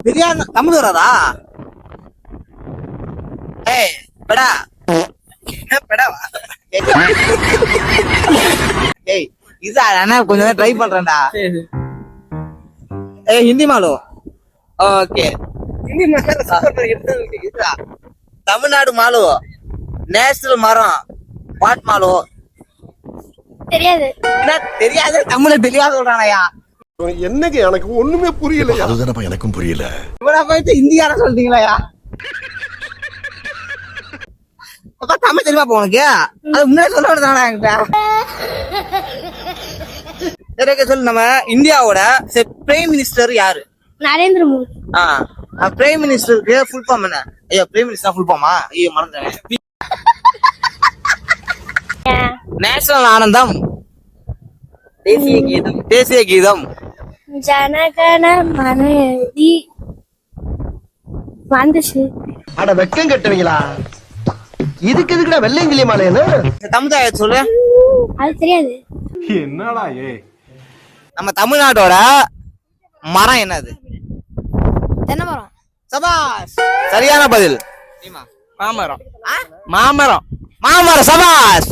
தெரியாது தமிழ் வராதா? ஏய் பெடா பெடாவா? ஏய் இதா அண்ணா கொஞ்சம் ட்ரை பண்றேன்டா. ஏய் ஹிந்தி மாலு. ஓகே ஹிந்தி மாலு. தமிழ்நாடு மாலு. நேஷனல் மரம் வாட் மாலு? தெரியாது. என்ன தெரியாது? தமிழ்ல தெரியாது சொல்றானயா? என்னங்க எனக்கு ஒண்ணுமே புரியல. அதுதானப்பா எனக்கும் புரியல. இவனா போயிட்டு இந்தியார சொல்றீங்களா? அப்பா தமிழ் தெரியுமா போ உனக்கு? அது முன்னாடி சொல்ல வேண்டியதானே என்கிட்ட. சரி சொல்லு, நம்ம இந்தியாவோட பிரைம் மினிஸ்டர் யாரு? நரேந்திர மோடி. பிரைம் மினிஸ்டருக்கு ஃபுல் ஃபார்ம் என்ன? ஐயோ பிரைம் மினிஸ்டர் ஃபுல் ஃபார்மா? ஐயோ மறந்துட்டேன். நேஷனல் ஆனந்தம். தேசிய கீதம். தேசிய கீதம். ஜனகண மனதி வந்துச்சு. அட வெக்கம் கட்டுவீங்களா? இதுக்கு எதுக்குடா வெள்ளையங்கிலி மாலைன்னு? தமிழ் சொல்லு. அது தெரியாது. என்னடா ஏ? நம்ம தமிழ்நாட்டோட மரம் என்னது? தென்னை மரம். சபாஷ், சரியான பதில். மாமரம். மாமரம். மாமரம். சபாஷ்.